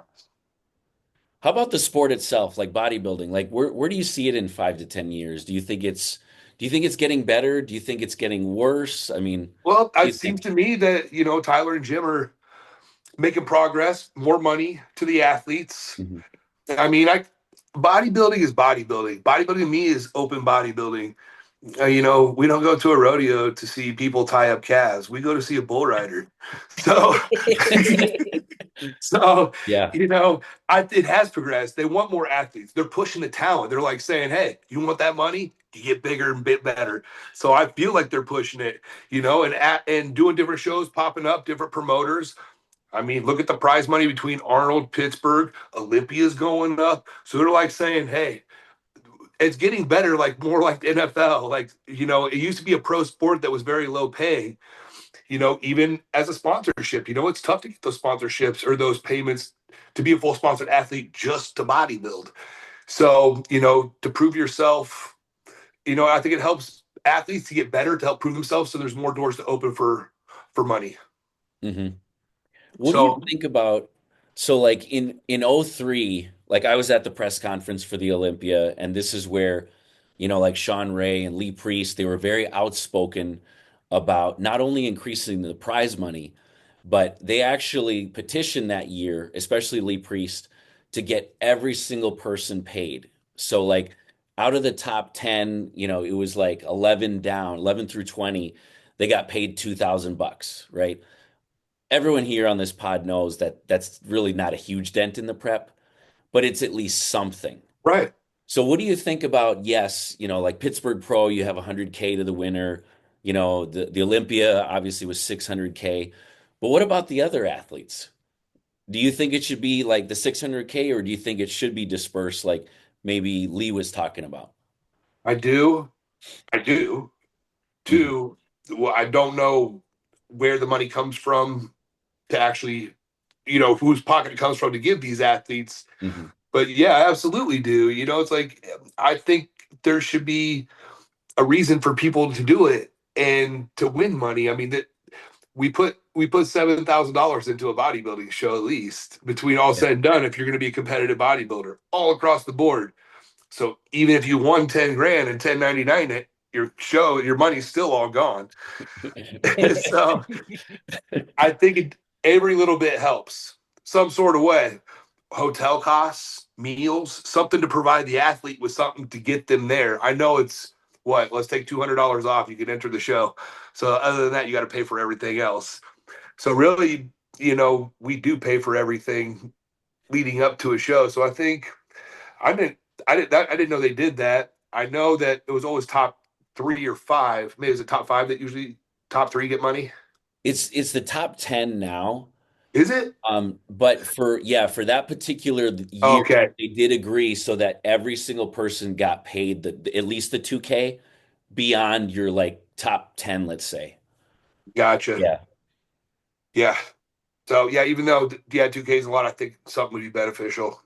How about the sport itself, like bodybuilding? Like where do you see it in 5 to 10 years? Do you think it's getting better? Do you think it's getting worse? I mean, Well, what do it you seems think? to me that, Tyler and Jim are making progress, more money to the athletes. Mhm. I mean, bodybuilding is bodybuilding. Bodybuilding to me is open bodybuilding. We don't go to a rodeo to see people tie up calves. We go to see a bull rider. So, so Yeah. it has progressed. They want more athletes. They're pushing the talent. They're like saying, "Hey, you want that money? You get bigger and bit better." So I feel like they're pushing it, and doing different shows, popping up, different promoters. I mean, look at the prize money between Arnold, Pittsburgh, Olympia's going up. So they're like saying, "Hey, it's getting better, like more like the NFL. Like, it used to be a pro sport that was very low paying, even as a sponsorship. It's tough to get those sponsorships or those payments to be a full sponsored athlete just to bodybuild. So, to prove yourself, I think it helps athletes to get better, to help prove themselves. So there's more doors to open for money. Hmm. What do you So, think about so like in '03, like I was at the press conference for the Olympia, and this is where, like Sean Ray and Lee Priest, they were very outspoken about not only increasing the prize money, but they actually petitioned that year, especially Lee Priest, to get every single person paid. So like out of the top 10, it was like 11 down, 11 through 20, they got paid $2,000, right? Everyone here on this pod knows that that's really not a huge dent in the prep, but it's at least something. right. So what do you think about, yes, like Pittsburgh Pro, you have 100K to the winner. The Olympia obviously was 600K. But what about the other athletes? Do you think it should be like the 600K, or do you think it should be dispersed like maybe Lee was talking about? I do. I do. Hmm. Two, well, I don't know where the money comes from to actually, whose pocket it comes from to give these athletes. Hmm. But yeah, I absolutely do. It's like I think there should be a reason for people to do it and to win money. I mean that we put $7,000 into a bodybuilding show at least between all Yeah. said and done if you're going to be a competitive bodybuilder all across the board. So even if you won 10 grand and 1099 it, your money's still all gone. So I think every little bit helps some sort of way. Hotel costs, meals, something to provide the athlete with something to get them there. I know it's what, let's take $200 off. You can enter the show. So other than that, you got to pay for everything else. So really, we do pay for everything leading up to a show. So I think I didn't, I didn't know they did that. I know that it was always top 3 or 5. Maybe it's a top 5 that usually top 3 get money. It's the top 10 now. Is it? But for that particular year, Okay. they did agree so that every single person got paid at least the 2K beyond your like top 10, let's say. Gotcha. Yeah. Yeah. So yeah, even though 2K is a lot, I think something would be beneficial.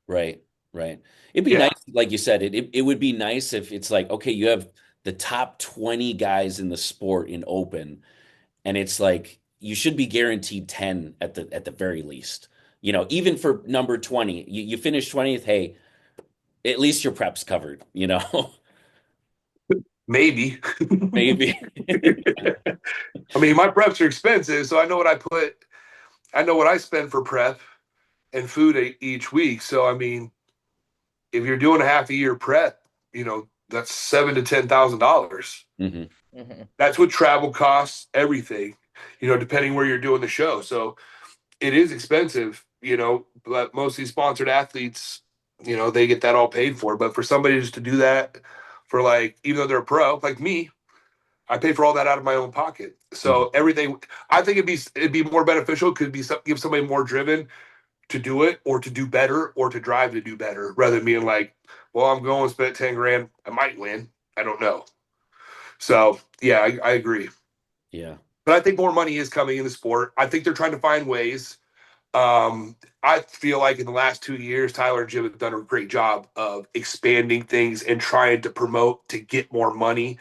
Right, right. It'd be nice, Yeah. like you said, it would be nice if it's like, okay, you have the top 20 guys in the sport in open, and it's like you should be guaranteed 10 at the very least. Even for number 20, you finish 20th, hey, at least your prep's covered. Maybe. Maybe. I mean, my preps are expensive, so I know what I know what I spend for prep and food each week. So I mean, if you're doing a half a year prep, that's $7,000 to $10,000. Hmm. Mhm. That's with travel costs, everything, depending where you're doing the show. So it is expensive, but most of these sponsored athletes, they get that all paid for. But for somebody just to do that for like, even though they're a pro, like me, I pay for all that out of my own pocket. Hmm. So everything, I think it'd be more beneficial. Could be give somebody more driven to do it or to do better or to drive to do better rather than being like, well, I'm going to spend 10 grand. I might win. I don't know. So yeah, I agree. Yeah. But I think more money is coming in the sport. I think they're trying to find ways. I feel like in the last 2 years, Tyler and Jim have done a great job of expanding things and trying to promote to get more money.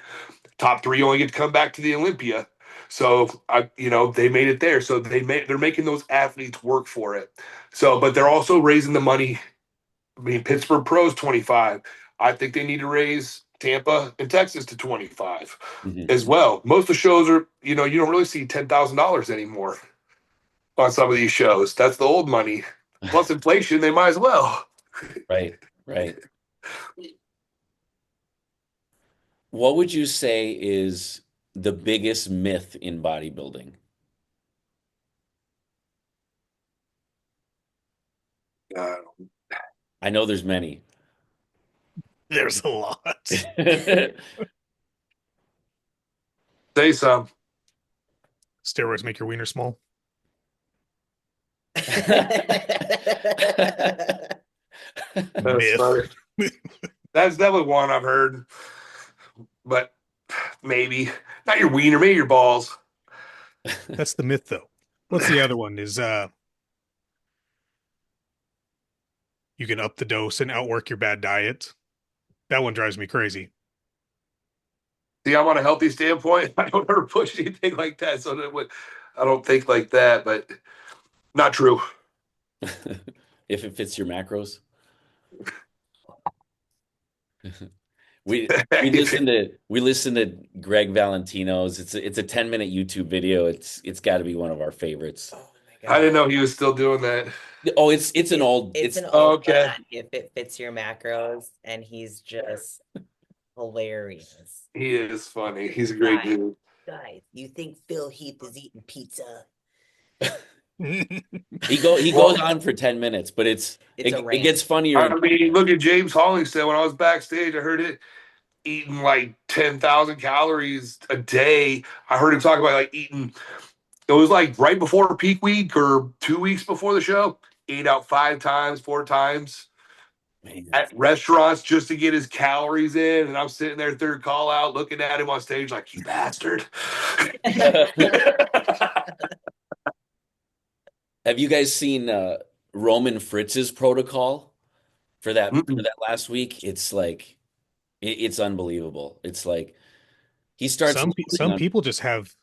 Top 3 only get to come back to the Olympia. So they made it there. So they're making those athletes work for it. So, but they're also raising the money. I mean, Pittsburgh Pros 25. I think they need to raise Tampa and Texas to 25 Hmm. as well. Most of the shows are, you don't really see $10,000 anymore on some of these shows. That's the old money. Plus inflation, they might as well. Right, right. What would you say is the biggest myth in bodybuilding? Uh, I know there's many. There's a lot. say some. Steroids make your wiener small. That's Myth. funny. That's definitely one I've heard, but maybe not your wiener, maybe your balls. That's the myth, though. What's the other one? Is you can up the dose and outwork your bad diet. That one drives me crazy. See, I'm on a healthy standpoint. I don't ever push anything like that, so I don't think like that. But not true. If it fits your macros. We we listen to Greg Valentino's. It's a 10-minute YouTube video. It's got to be one of our favorites. Oh my I didn't God. know he was still doing that. Oh, it's an old It's an Oh, old okay. one, if it fits your macros, and he's just hilarious. He is funny. He's a great Guys, dude. guys, you think Phil Heath is eating pizza? he goes on for 10 minutes, but It's a it rant. gets funnier. I mean, look at James Hollingston. When I was backstage, I heard it eating like 10,000 calories a day. I heard him talk about like eating. It was like right before peak week or 2 weeks before the show. Ate out 5 times, 4 times Man. at restaurants just to get his calories in. And I'm sitting there third call out looking at him on stage like, you bastard. Have you guys seen Roman Fritz's protocol for that last week? It's like it's unbelievable. It's like he starts loading Some on. people just have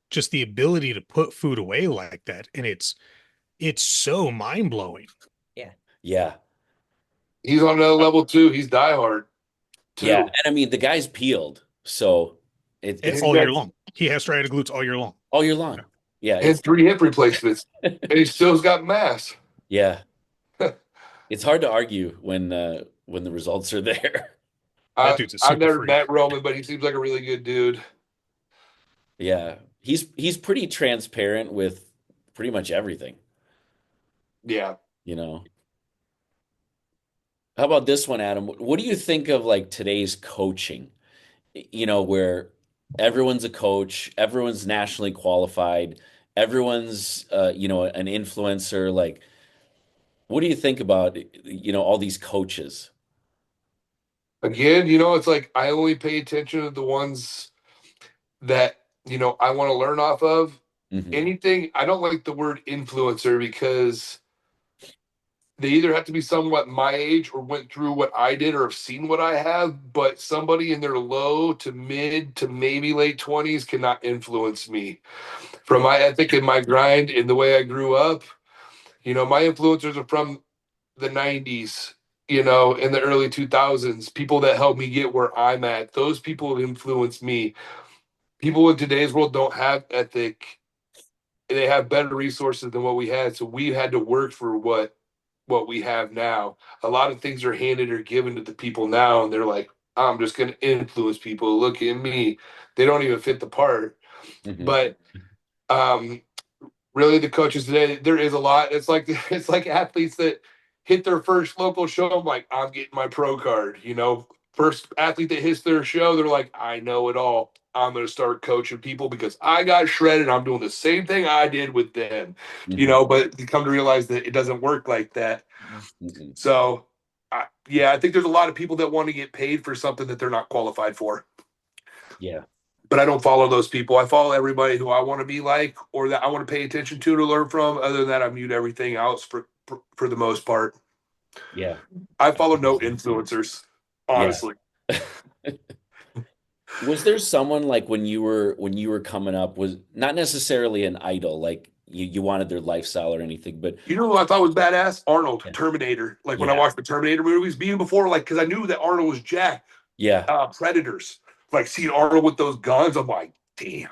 just the ability to put food away like that, and it's so mind blowing. Yeah, He's on another level too. He's diehard too. yeah, and I mean the guy's peeled, so it's All year long. He has striated glutes all year long. all year long. Yeah, And 3 hip replacements. And he still's got mass. yeah. It's hard to argue when the results are there. That dude's a I've super never freak. met Roman, but he seems like a really good dude. Yeah, he's pretty transparent with pretty much everything, Yeah. you know. How about this one, Adam? What do you think of like today's coaching? You know, where everyone's a coach, everyone's nationally qualified, everyone's an influencer. Like, what do you think about all these coaches? Again, it's like I only pay attention to the ones that, I want to learn off of. Hmm. Anything, I don't like the word influencer because they either have to be somewhat my age or went through what I did or have seen what I have, but somebody in their low to mid to maybe late 20s cannot influence me. From my ethic and my grind and the way I grew up, my influencers are from the 90s, in the early 2000s, people that helped me get where I'm at. Those people have influenced me. People in today's world don't have ethic. They have better resources than what we had. So we had to work for what we have now. A lot of things are handed or given to the people now, and they're like, I'm just going to influence people. Look at me. They don't even fit the part. Hmm. But really, the coaches today, there is a lot. It's like athletes that hit their first local show. I'm like, I'm getting my pro card. First athlete that hits their show, they're like, I know it all. I'm going to start coaching people because I got shredded. I'm doing the same thing I did with them. Hmm. But you come to realize that it doesn't work like that. Hmm. So, I think there's a lot of people that want to get paid for something that they're not qualified for. Yeah, But I don't follow those people. I follow everybody who I want to be like or that I want to pay attention to learn from. Other than that, I mute everything else for the most part. yeah, I follow no influencers, yeah. honestly. Was there someone like when you were coming up was not necessarily an idol, like you wanted their lifestyle or anything, but You know who I thought was badass? Arnold, yeah, Terminator. Like when I yeah, watched the Terminator movies, being before, like, because I knew that Arnold was jacked. yeah, Predators. Like seeing Arnold with those guns, I'm like, damn.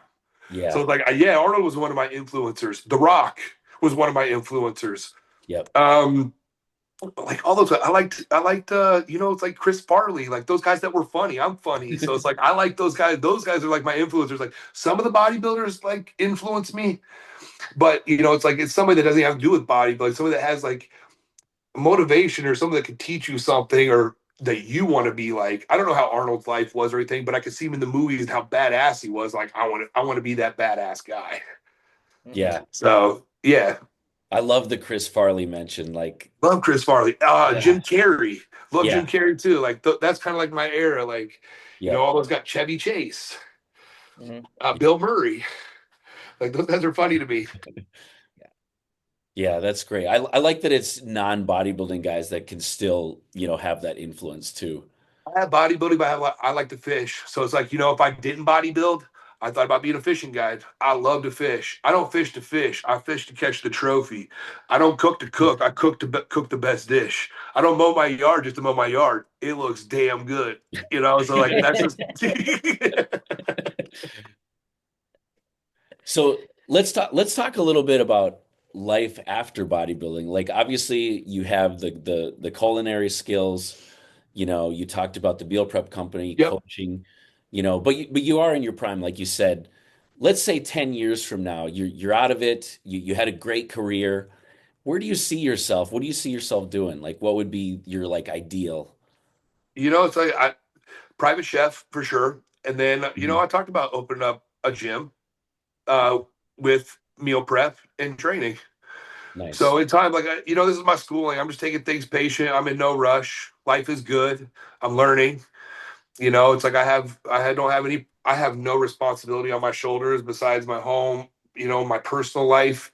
yeah, So like, yeah, Arnold was one of my influencers. The Rock was one of my influencers. yep, like all those. I liked it's like Chris Farley, like those guys that were funny. I'm funny, so it's like I like those guys. Those guys are like my influencers. Like some of the bodybuilders like influence me, but it's like it's somebody that doesn't have to do with bodybuilding. Somebody that has like motivation or somebody that can teach you something or that you want to be like. I don't know how Arnold's life was or anything, but I could see him in the movies and how badass he was. Like I want to be that badass guy. Yeah. So yeah, I love the Chris Farley mention. Like, love Chris Farley. yeah, Jim Carrey. Love yeah, Jim Carrey too. Like that's kind of like my era. Like yeah, all those got Chevy Chase, Mhm. Bill Murray. Like those guys are funny to me. yeah. That's great. I like that it's non-bodybuilding guys that can still, have that influence too. I have bodybuilding, but I like to fish. So it's like, if I didn't bodybuild, I thought about being a fishing guide. I love to fish. I don't fish to fish. I fish to catch the trophy. I don't cook to cook. I cook to cook the best dish. I don't mow my yard just to mow my yard. It looks damn good. So like that's just So let's talk a little bit about life after bodybuilding. Like obviously you have the culinary skills, you talked about the meal prep company, Yep. coaching, but you are in your prime, like you said. Let's say 10 years from now, you're out of it, you had a great career. Where do you see yourself? What do you see yourself doing? Like what would be your like ideal? It's like private chef for sure. And then, Mhm. I talked about opening up a gym uh, with meal prep and training. Nice. So in time, like this is my schooling. I'm just taking things patient. I'm in no rush. Life is good. I'm learning. It's like I have no responsibility on my shoulders besides my home. My personal life.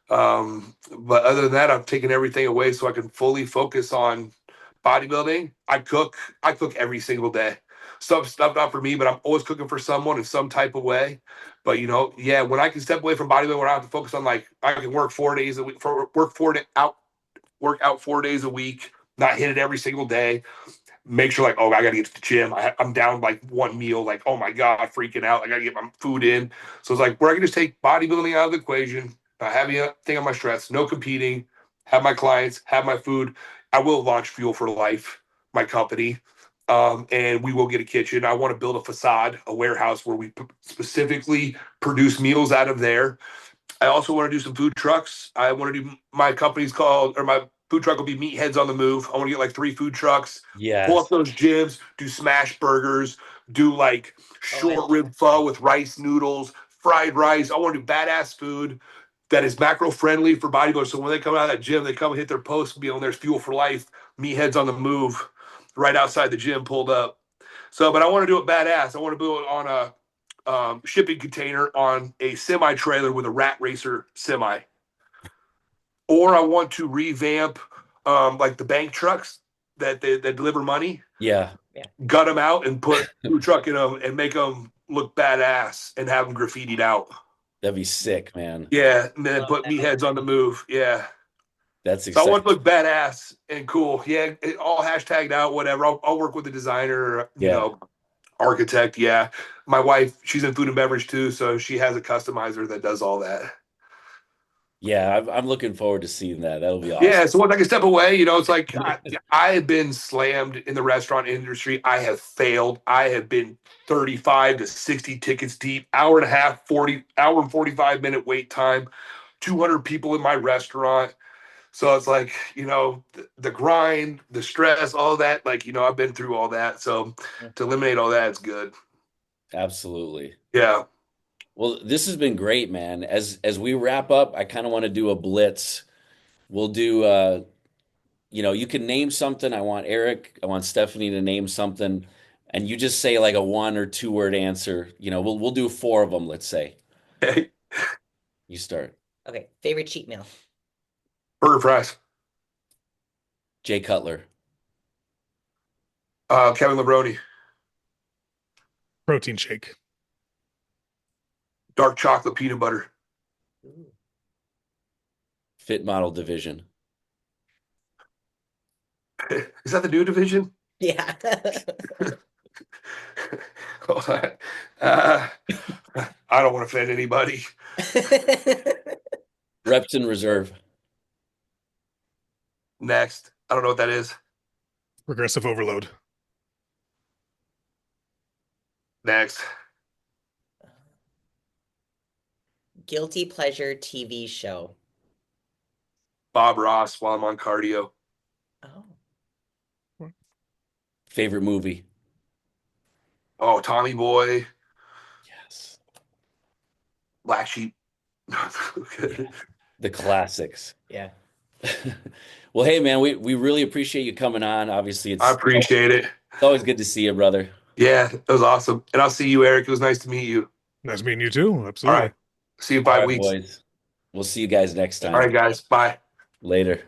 But other than that, I've taken everything away so I can fully focus on bodybuilding. I cook every single day. Some stuff not for me, but I'm always cooking for someone in some type of way. But yeah, when I can step away from bodybuilding, where I have to focus on like I can work 4 days a week, work out 4 days a week, not hit it every single day. Make sure like, oh, I gotta get to the gym. I'm down like one meal, like, oh my god, freaking out. I gotta get my food in. So it's like where I can just take bodybuilding out of the equation, not having a thing on my stress, no competing, have my clients, have my food. I will launch Fuel for Life, my company, and we will get a kitchen. I want to build a facade, a warehouse where we specifically produce meals out of there. I also want to do some food trucks. I want to do my company's called, or my food truck will be Meatheads on the Move. I want to get like 3 food trucks, pull up Yes. those gyms, do smash burgers, do like Oh, I short love rib pho with rice noodles, fried rice. I want to do badass food that is macro friendly for bodybuilders. So when they come out of that gym, they come and hit their post meal and there's Fuel for Life, Meatheads on the Move, right outside the gym pulled up. So, but I want to do it badass. I want to do it on a shipping container on a semi trailer with a rat racer semi. Or I want to revamp like the bank trucks that deliver money, Yeah, yeah. gut them out and put food truck in them and make them look badass and have them graffitied out. that'd be sick, man. Yeah, and then Love put that meatheads on the move. Yeah. That's So I want exciting. to look badass and cool. Yeah, all hashtagged out, whatever. I'll work with the designer, Yeah. architect. Yeah. My wife, she's in food and beverage too. So she has a customizer that does all that. Yeah, I'm looking forward to seeing that. That'll be awesome. Yeah, so once I can step away, it's like I have been slammed in the restaurant industry. I have failed. I have been 35 to 60 tickets deep, hour and a half, 40 hour and 45-minute wait time, 200 people in my restaurant. So it's like, the grind, the stress, all that. Like, I've been through all that. So Mhm. to eliminate all that, it's good. Absolutely. Yeah. Well, this has been great, man. As we wrap up, I kind of want to do a blitz. We'll do you can name something. I want Eric, I want Stephanie to name something, and you just say like a 1 or 2 word answer. We'll do four of them, let's say. You start. Okay, favorite cheat meal. Burger fries. Jay Cutler. Kevin Lebroni. Protein shake. Dark chocolate peanut butter. Ooh. Fit model division. Is that the new division? Yeah. uh, I don't want to offend anybody. Reps in reserve. Next. I don't know what that is. Progressive overload. Next. Guilty pleasure TV show. Bob Ross while I'm on cardio. Oh. Favorite movie? Oh, Tommy Boy, Yes. Black Sheep. The classics. Yeah. Well, hey man, we really appreciate you coming on. Obviously, I it's appreciate it. always good to see you, brother. Yeah, it was awesome. And I'll see you, Eric. It was nice to meet you. Nice meeting you too. All Absolutely. right. See you in All 5 right, weeks. boys. We'll see you guys next All time. right, guys. Bye. Later.